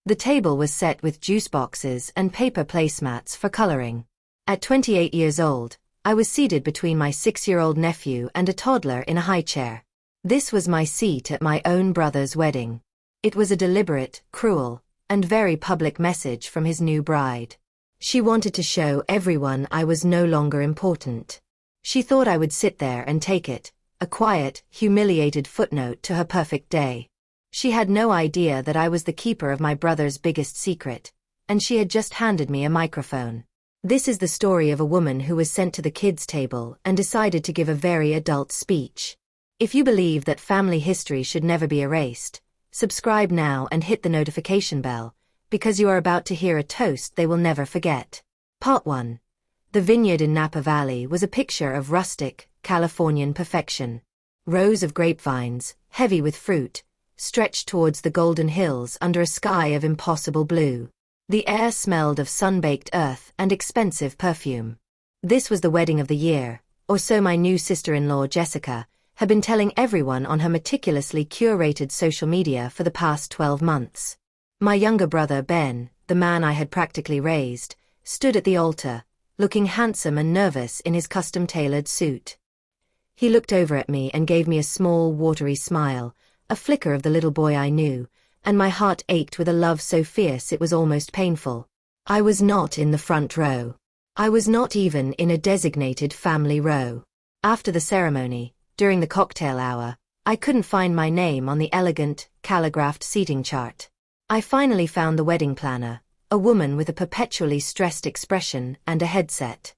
The table was set with juice boxes and paper placemats for coloring. At 28 years old, I was seated between my 6-year-old nephew and a toddler in a high chair. This was my seat at my own brother's wedding. It was a deliberate, cruel, and very public message from his new bride. She wanted to show everyone I was no longer important. She thought I would sit there and take it, a quiet, humiliated footnote to her perfect day. She had no idea that I was the keeper of my brother's biggest secret, and she had just handed me a microphone. This is the story of a woman who was sent to the kids' table and decided to give a very adult speech. If you believe that family history should never be erased, subscribe now and hit the notification bell, because you are about to hear a toast they will never forget. Part 1. The vineyard in Napa Valley was a picture of rustic, Californian perfection. Rows of grapevines, heavy with fruit, stretched towards the golden hills under a sky of impossible blue. The air smelled of sun-baked earth and expensive perfume. This was the wedding of the year, or so my new sister-in-law Jessica had been telling everyone on her meticulously curated social media for the past 12 months. My younger brother Ben, the man I had practically raised, stood at the altar, looking handsome and nervous in his custom-tailored suit. He looked over at me and gave me a small, watery smile, a flicker of the little boy I knew, and my heart ached with a love so fierce it was almost painful. I was not in the front row. I was not even in a designated family row. After the ceremony, during the cocktail hour, I couldn't find my name on the elegant, calligraphed seating chart. I finally found the wedding planner, a woman with a perpetually stressed expression and a headset.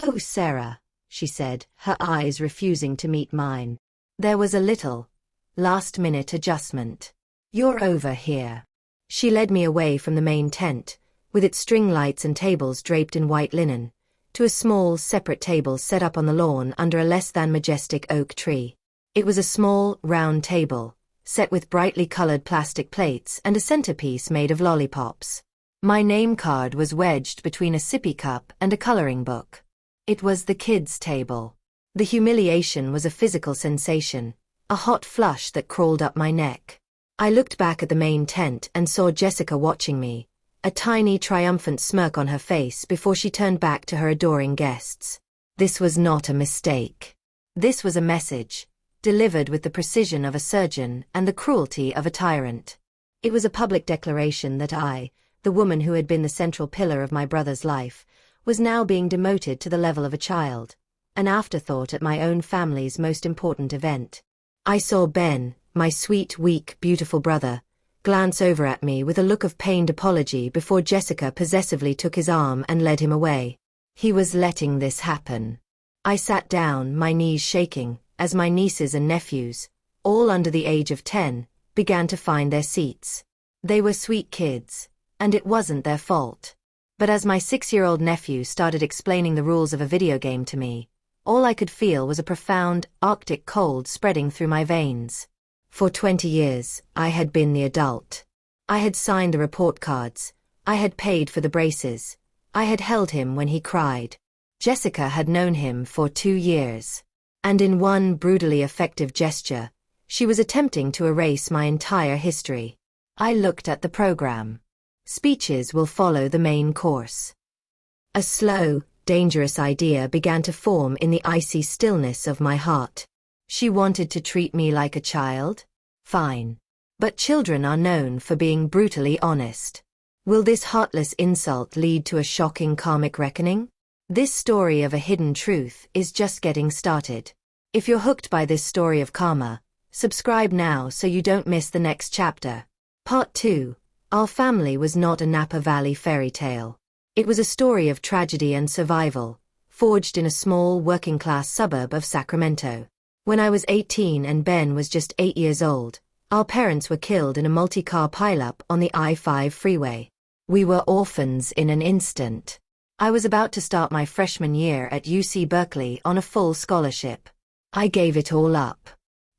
"Oh, Sarah," she said, her eyes refusing to meet mine. There was a little last-minute adjustment. "You're over here." She led me away from the main tent, with its string lights and tables draped in white linen, to a small, separate table set up on the lawn under a less-than-majestic oak tree. It was a small, round table, set with brightly colored plastic plates and a centerpiece made of lollipops. My name card was wedged between a sippy cup and a coloring book. It was the kids' table. The humiliation was a physical sensation, a hot flush that crawled up my neck. I looked back at the main tent and saw Jessica watching me, a tiny triumphant smirk on her face before she turned back to her adoring guests. This was not a mistake. This was a message, delivered with the precision of a surgeon and the cruelty of a tyrant. It was a public declaration that I, the woman who had been the central pillar of my brother's life, was now being demoted to the level of a child, an afterthought at my own family's most important event. I saw Ben, my sweet, weak, beautiful brother, glance over at me with a look of pained apology before Jessica possessively took his arm and led him away. He was letting this happen. I sat down, my knees shaking, as my nieces and nephews, all under the age of 10, began to find their seats. They were sweet kids, and it wasn't their fault. But as my 6-year-old nephew started explaining the rules of a video game to me, all I could feel was a profound, arctic cold spreading through my veins. For 20 years, I had been the adult. I had signed the report cards, I had paid for the braces, I had held him when he cried. Jessica had known him for 2 years. And in one brutally effective gesture, she was attempting to erase my entire history. I looked at the program. Speeches will follow the main course. A slow, dangerous idea began to form in the icy stillness of my heart. She wanted to treat me like a child? Fine. But children are known for being brutally honest. Will this heartless insult lead to a shocking karmic reckoning? This story of a hidden truth is just getting started. If you're hooked by this story of karma, subscribe now so you don't miss the next chapter. Part 2. Our family was not a Napa Valley fairy tale. It was a story of tragedy and survival, forged in a small working-class suburb of Sacramento. When I was 18 and Ben was just 8 years old, our parents were killed in a multi-car pileup on the I-5 freeway. We were orphans in an instant. I was about to start my freshman year at UC Berkeley on a full scholarship. I gave it all up.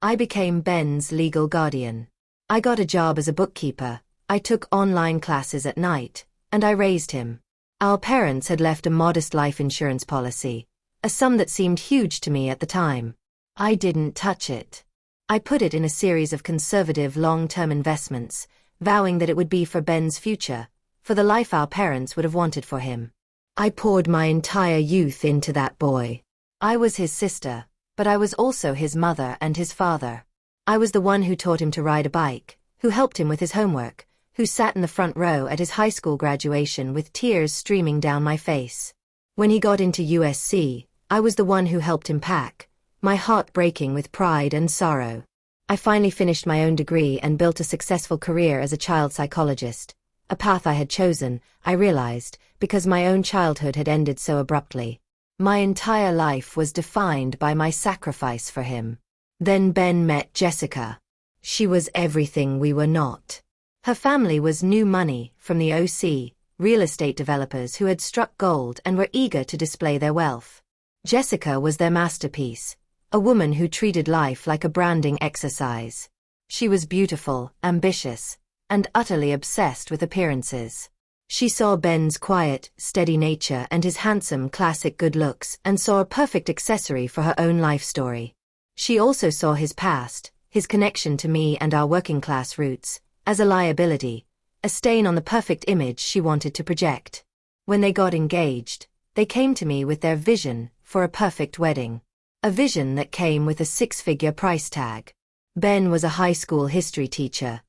I became Ben's legal guardian. I got a job as a bookkeeper, I took online classes at night, and I raised him. Our parents had left a modest life insurance policy, a sum that seemed huge to me at the time. I didn't touch it. I put it in a series of conservative long-term investments, vowing that it would be for Ben's future, for the life our parents would have wanted for him. I poured my entire youth into that boy. I was his sister, but I was also his mother and his father. I was the one who taught him to ride a bike, who helped him with his homework, who sat in the front row at his high school graduation with tears streaming down my face. When he got into USC, I was the one who helped him pack, my heart breaking with pride and sorrow. I finally finished my own degree and built a successful career as a child psychologist, a path I had chosen, I realized, because my own childhood had ended so abruptly. My entire life was defined by my sacrifice for him. Then Ben met Jessica. She was everything we were not. Her family was new money from the OC, real estate developers who had struck gold and were eager to display their wealth. Jessica was their masterpiece, a woman who treated life like a branding exercise. She was beautiful, ambitious, and utterly obsessed with appearances. She saw Ben's quiet, steady nature and his handsome, classic good looks and saw a perfect accessory for her own life story. She also saw his past, his connection to me and our working-class roots, as a liability, a stain on the perfect image she wanted to project. When they got engaged, they came to me with their vision for a perfect wedding. A vision that came with a six-figure price tag. Ben was a high school history teacher.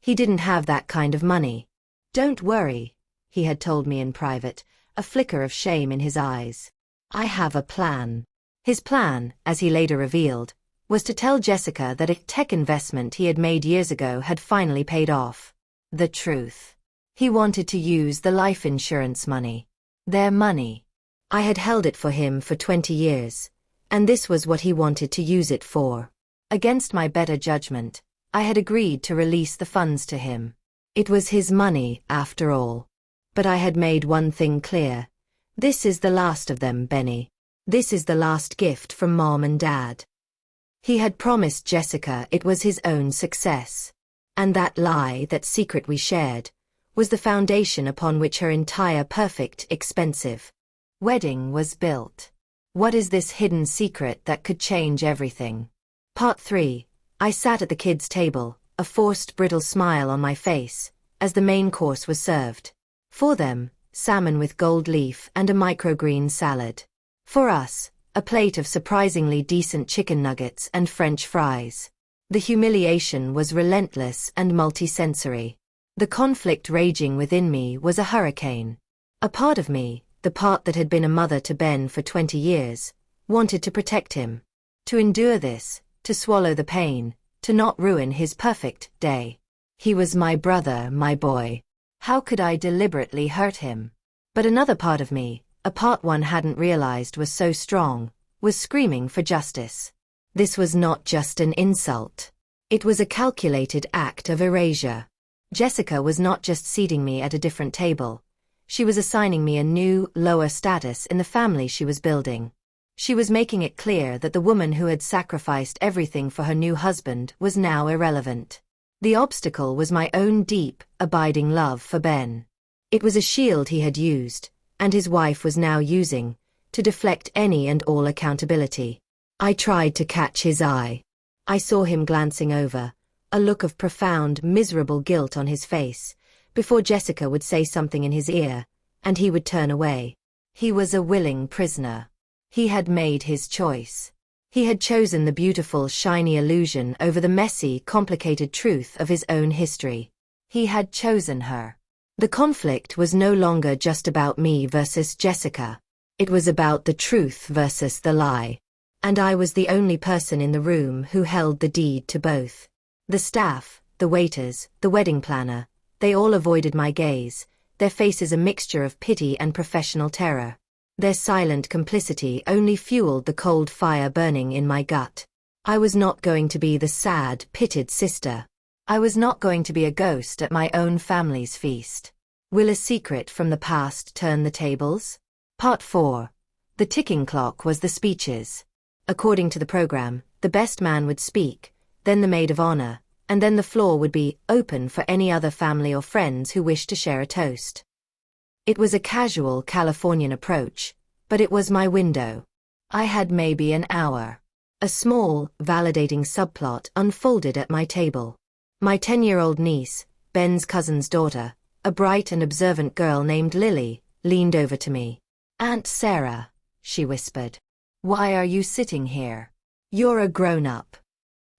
He didn't have that kind of money. "Don't worry," he had told me in private, a flicker of shame in his eyes. "I have a plan." His plan, as he later revealed, was to tell Jessica that a tech investment he had made years ago had finally paid off. The truth. He wanted to use the life insurance money. Their money. I had held it for him for 20 years, and this was what he wanted to use it for. Against my better judgment, I had agreed to release the funds to him. It was his money, after all. But I had made one thing clear. This is the last of them, Benny. This is the last gift from Mom and Dad. He had promised Jessica it was his own success. And that lie, that secret we shared, was the foundation upon which her entire perfect, expensive wedding was built. What is this hidden secret that could change everything? Part 3. I sat at the kids' table, a forced brittle smile on my face, as the main course was served. For them, salmon with gold leaf and a microgreen salad. For us, a plate of surprisingly decent chicken nuggets and French fries. The humiliation was relentless and multisensory. The conflict raging within me was a hurricane. A part of me, the part that had been a mother to Ben for 20 years, wanted to protect him. To endure this, to swallow the pain, to not ruin his perfect day. He was my brother, my boy. How could I deliberately hurt him? But another part of me, a part one hadn't realized was so strong, was screaming for justice. This was not just an insult. It was a calculated act of erasure. Jessica was not just seating me at a different table. She was assigning me a new, lower status in the family she was building. She was making it clear that the woman who had sacrificed everything for her new husband was now irrelevant. The obstacle was my own deep, abiding love for Ben. It was a shield he had used, and his wife was now using, to deflect any and all accountability. I tried to catch his eye. I saw him glancing over, a look of profound, miserable guilt on his face, before Jessica would say something in his ear, and he would turn away. He was a willing prisoner. He had made his choice. He had chosen the beautiful, shiny illusion over the messy, complicated truth of his own history. He had chosen her. The conflict was no longer just about me versus Jessica. It was about the truth versus the lie. And I was the only person in the room who held the deed to both. The staff, the waiters, the wedding planner, they all avoided my gaze, their faces a mixture of pity and professional terror. Their silent complicity only fueled the cold fire burning in my gut. I was not going to be the sad, pitted sister. I was not going to be a ghost at my own family's feast. Will a secret from the past turn the tables? Part 4. The ticking clock was the speeches. According to the program, the best man would speak, then the maid of honor, and then the floor would be open for any other family or friends who wished to share a toast. It was a casual Californian approach, but it was my window. I had maybe an hour. A small, validating subplot unfolded at my table. My 10-year-old niece, Ben's cousin's daughter, a bright and observant girl named Lily, leaned over to me. "Aunt Sarah," she whispered. "Why are you sitting here? You're a grown-up."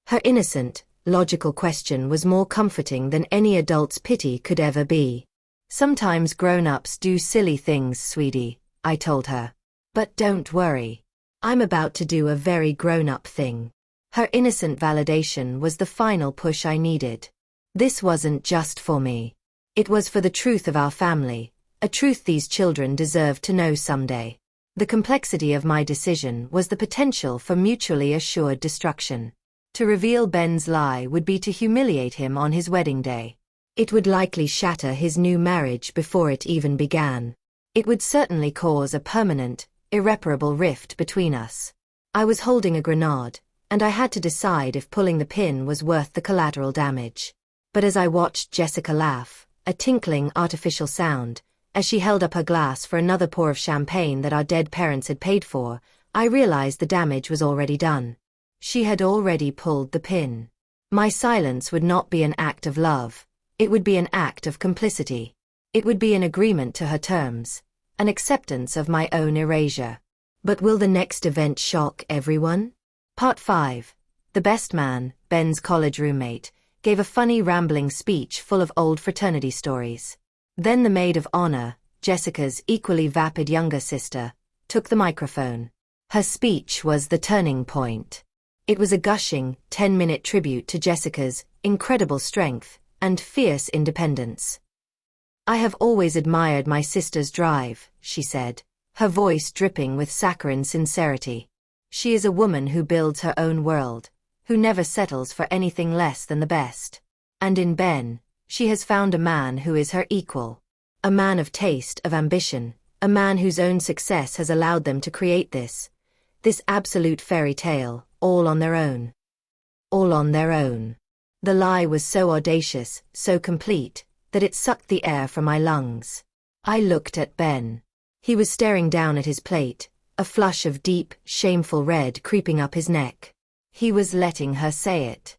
Her innocent, logical question was more comforting than any adult's pity could ever be. "Sometimes grown-ups do silly things, sweetie," I told her. "But don't worry. I'm about to do a very grown-up thing." Her innocent validation was the final push I needed. This wasn't just for me. It was for the truth of our family, a truth these children deserved to know someday. The complexity of my decision was the potential for mutually assured destruction. To reveal Ben's lie would be to humiliate him on his wedding day. It would likely shatter his new marriage before it even began. It would certainly cause a permanent, irreparable rift between us. I was holding a grenade, and I had to decide if pulling the pin was worth the collateral damage. But as I watched Jessica laugh, a tinkling artificial sound, as she held up her glass for another pour of champagne that our dead parents had paid for, I realized the damage was already done. She had already pulled the pin. My silence would not be an act of love. It would be an act of complicity. It would be an agreement to her terms, an acceptance of my own erasure. But will the next event shock everyone? Part 5. The best man, Ben's college roommate, gave a funny rambling speech full of old fraternity stories. Then the maid of honor, Jessica's equally vapid younger sister, took the microphone. Her speech was the turning point. It was a gushing, 10-minute tribute to Jessica's incredible strength and fierce independence. "I have always admired my sister's drive," she said, her voice dripping with saccharine sincerity. "She is a woman who builds her own world, who never settles for anything less than the best. And in Ben, she has found a man who is her equal. A man of taste, of ambition, a man whose own success has allowed them to create this absolute fairy tale, all on their own. All on their own." The lie was so audacious, so complete, that it sucked the air from my lungs. I looked at Ben. He was staring down at his plate, a flush of deep, shameful red creeping up his neck. He was letting her say it.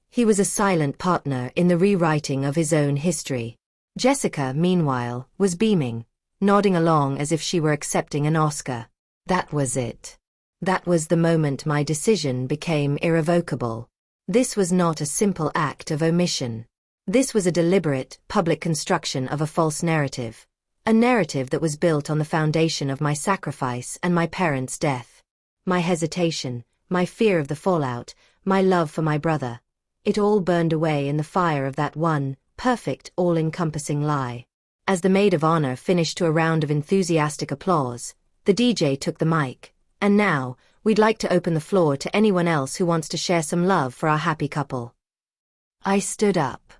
He was a silent partner in the rewriting of his own history. Jessica, meanwhile, was beaming, nodding along as if she were accepting an Oscar. That was it. That was the moment my decision became irrevocable. This was not a simple act of omission. This was a deliberate, public construction of a false narrative. A narrative that was built on the foundation of my sacrifice and my parents' death. My hesitation, my fear of the fallout, my love for my brother. It all burned away in the fire of that one, perfect, all-encompassing lie. As the maid of honor finished to a round of enthusiastic applause, the DJ took the mic. "And now, we'd like to open the floor to anyone else who wants to share some love for our happy couple." I stood up.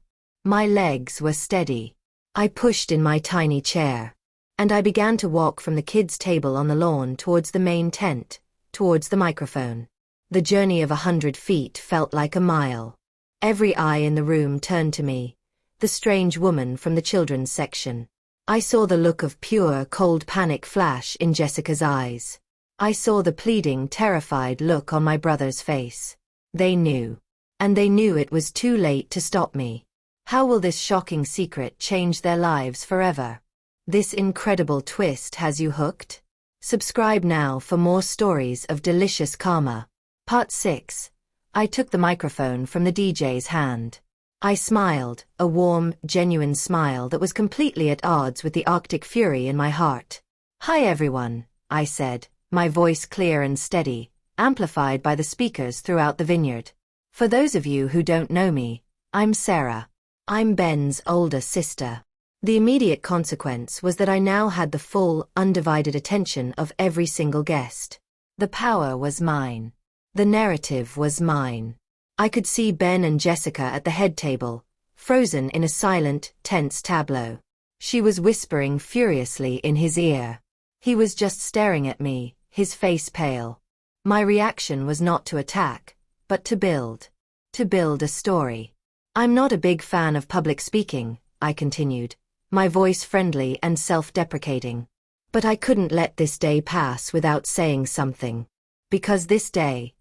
My legs were steady. I pushed in my tiny chair. And I began to walk from the kids' table on the lawn towards the main tent, towards the microphone. The journey of 100 feet felt like a mile. Every eye in the room turned to me. The strange woman from the children's section. I saw the look of pure, cold panic flash in Jessica's eyes. I saw the pleading, terrified look on my brother's face. They knew. And they knew it was too late to stop me. How will this shocking secret change their lives forever? This incredible twist has you hooked? Subscribe now for more stories of delicious karma. Part 6. I took the microphone from the DJ's hand. I smiled, a warm, genuine smile that was completely at odds with the Arctic fury in my heart. "Hi everyone," I said, my voice clear and steady, amplified by the speakers throughout the vineyard. "For those of you who don't know me, I'm Sarah. I'm Ben's older sister." The immediate consequence was that I now had the full, undivided attention of every single guest. The power was mine. The narrative was mine. I could see Ben and Jessica at the head table, frozen in a silent, tense tableau. She was whispering furiously in his ear. He was just staring at me, his face pale. My reaction was not to attack, but to build. To build a story. "I'm not a big fan of public speaking," I continued, my voice friendly and self-deprecating. "But I couldn't let this day pass without saying something. Because this day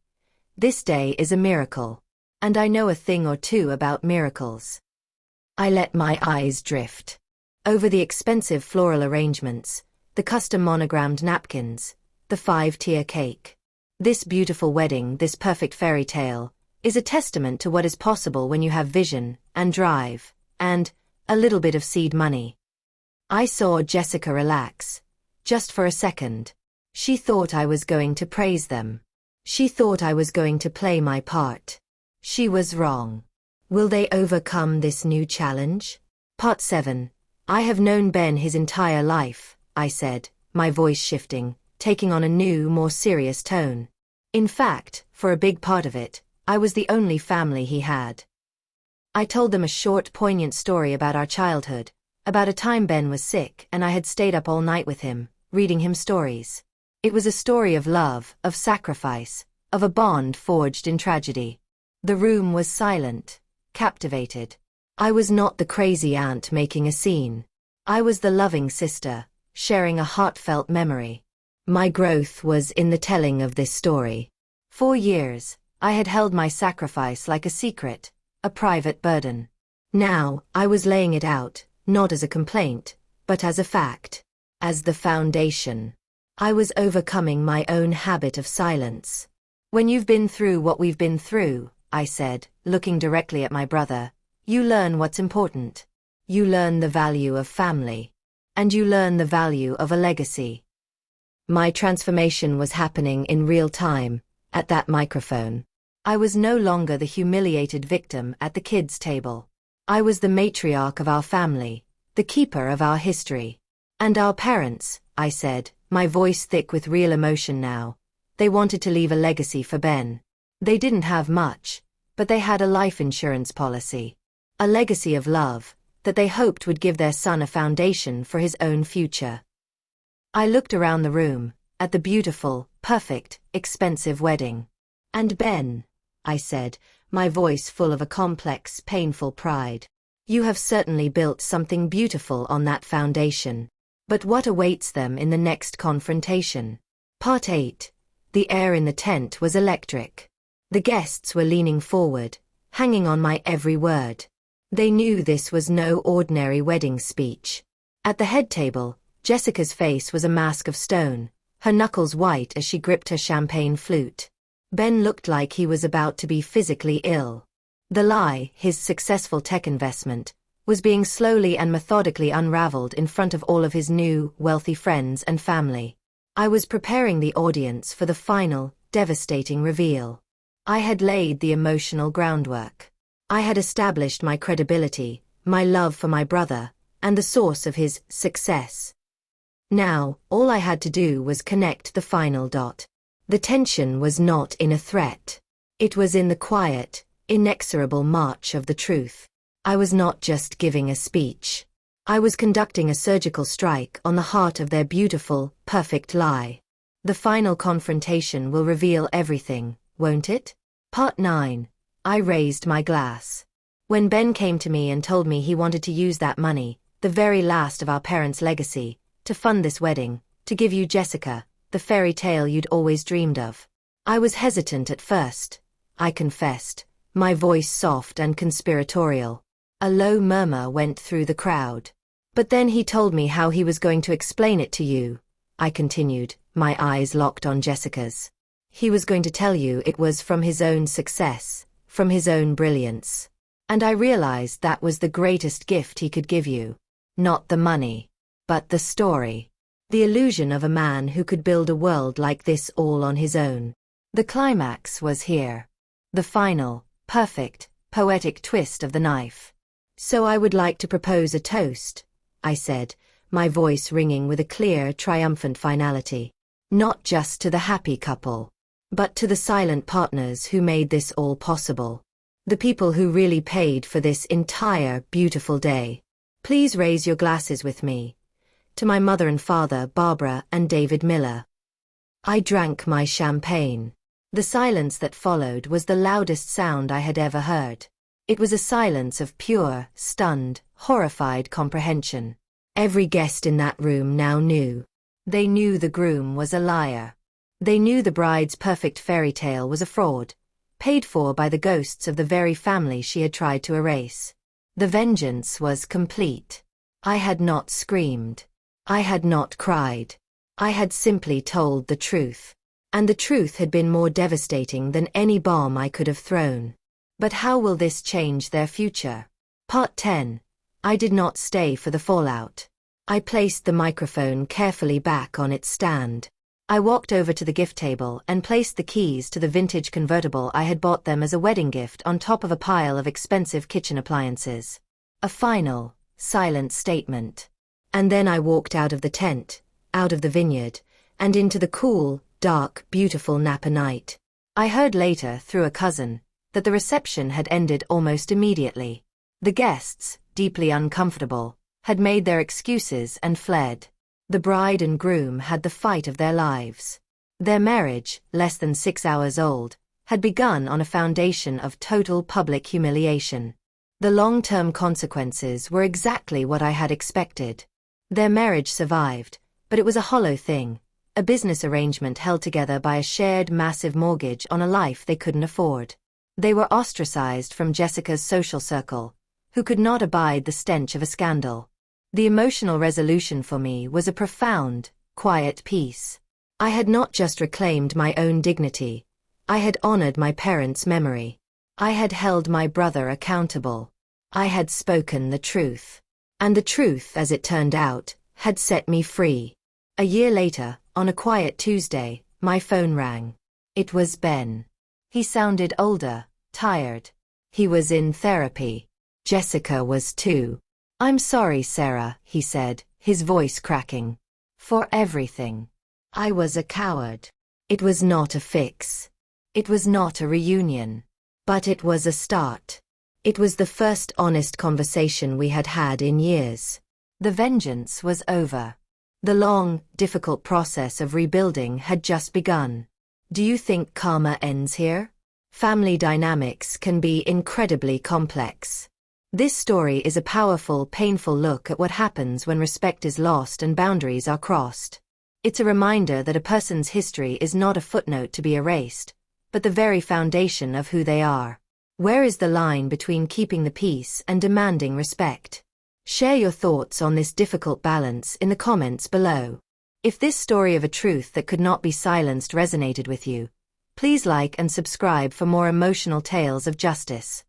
is a miracle. And I know a thing or two about miracles." I let my eyes drift over the expensive floral arrangements, the custom monogrammed napkins, the 5-tier cake. This beautiful wedding, this perfect fairy tale, is a testament to what is possible when you have vision, and drive, and a little bit of seed money. I saw Jessica relax, just for a second. She thought I was going to praise them. She thought I was going to play my part. She was wrong. Will they overcome this new challenge? Part 7. I have known Ben his entire life, I said, my voice shifting, taking on a new, more serious tone. In fact, for a big part of it, I was the only family he had. I told them a short, poignant story about our childhood, about a time Ben was sick and I had stayed up all night with him, reading him stories. It was a story of love, of sacrifice, of a bond forged in tragedy. The room was silent, captivated. I was not the crazy aunt making a scene. I was the loving sister, sharing a heartfelt memory. My growth was in the telling of this story. For years, I had held my sacrifice like a secret, a private burden. Now, I was laying it out, not as a complaint, but as a fact, as the foundation. I was overcoming my own habit of silence. When you've been through what we've been through, I said, looking directly at my brother, you learn what's important. You learn the value of family. And you learn the value of a legacy. My transformation was happening in real time, at that microphone. I was no longer the humiliated victim at the kids' table. I was the matriarch of our family, the keeper of our history. And our parents, I said, my voice thick with real emotion now. They wanted to leave a legacy for Ben. They didn't have much, but they had a life insurance policy. A legacy of love, that they hoped would give their son a foundation for his own future. I looked around the room, at the beautiful, perfect, expensive wedding. And Ben, I said, my voice full of a complex, painful pride. You have certainly built something beautiful on that foundation. But what awaits them in the next confrontation? Part 8. The air in the tent was electric. The guests were leaning forward, hanging on my every word. They knew this was no ordinary wedding speech. At the head table, Jessica's face was a mask of stone, her knuckles white as she gripped her champagne flute. Ben looked like he was about to be physically ill. The lie, his successful tech investment, was being slowly and methodically unraveled in front of all of his new, wealthy friends and family. I was preparing the audience for the final, devastating reveal. I had laid the emotional groundwork. I had established my credibility, my love for my brother, and the source of his success. Now, all I had to do was connect the final dot. The tension was not in a threat. It was in the quiet, inexorable march of the truth. I was not just giving a speech. I was conducting a surgical strike on the heart of their beautiful, perfect lie. The final confrontation will reveal everything, won't it? Part 9. I raised my glass. When Ben came to me and told me he wanted to use that money, the very last of our parents' legacy, to fund this wedding, to give you Jessica, the fairy tale you'd always dreamed of. I was hesitant at first, I confessed, my voice soft and conspiratorial. A low murmur went through the crowd. But then he told me how he was going to explain it to you, I continued, my eyes locked on Jessica's. He was going to tell you it was from his own success, from his own brilliance. And I realized that was the greatest gift he could give you. Not the money, but the story. The illusion of a man who could build a world like this all on his own. The climax was here. The final, perfect, poetic twist of the knife. So I would like to propose a toast, I said, my voice ringing with a clear, triumphant finality. Not just to the happy couple, but to the silent partners who made this all possible. The people who really paid for this entire, beautiful day. Please raise your glasses with me. To my mother and father, Barbara and David Miller. I drank my champagne. The silence that followed was the loudest sound I had ever heard. It was a silence of pure, stunned, horrified comprehension. Every guest in that room now knew. They knew the groom was a liar. They knew the bride's perfect fairy tale was a fraud, paid for by the ghosts of the very family she had tried to erase. The vengeance was complete. I had not screamed. I had not cried. I had simply told the truth. And the truth had been more devastating than any bomb I could have thrown. But how will this change their future? Part 10. I did not stay for the fallout. I placed the microphone carefully back on its stand. I walked over to the gift table and placed the keys to the vintage convertible I had bought them as a wedding gift on top of a pile of expensive kitchen appliances. A final, silent statement. And then I walked out of the tent, out of the vineyard, and into the cool, dark, beautiful Napa night. I heard later, through a cousin, that the reception had ended almost immediately. The guests, deeply uncomfortable, had made their excuses and fled. The bride and groom had the fight of their lives. Their marriage, less than 6 hours old, had begun on a foundation of total public humiliation. The long-term consequences were exactly what I had expected. Their marriage survived, but it was a hollow thing, a business arrangement held together by a shared massive mortgage on a life they couldn't afford. They were ostracized from Jessica's social circle, who could not abide the stench of a scandal. The emotional resolution for me was a profound, quiet peace. I had not just reclaimed my own dignity, I had honored my parents' memory. I had held my brother accountable. I had spoken the truth. And the truth, as it turned out, had set me free. A year later, on a quiet Tuesday, my phone rang. It was Ben. He sounded older, tired. He was in therapy. Jessica was too. "I'm sorry, Sarah," he said, his voice cracking. "For everything. I was a coward. It was not a fix. It was not a reunion. But it was a start. It was the first honest conversation we had had in years. The vengeance was over. The long, difficult process of rebuilding had just begun. Do you think karma ends here? Family dynamics can be incredibly complex. This story is a powerful, painful look at what happens when respect is lost and boundaries are crossed. It's a reminder that a person's history is not a footnote to be erased, but the very foundation of who they are. Where is the line between keeping the peace and demanding respect? Share your thoughts on this difficult balance in the comments below. If this story of a truth that could not be silenced resonated with you, please like and subscribe for more emotional tales of justice.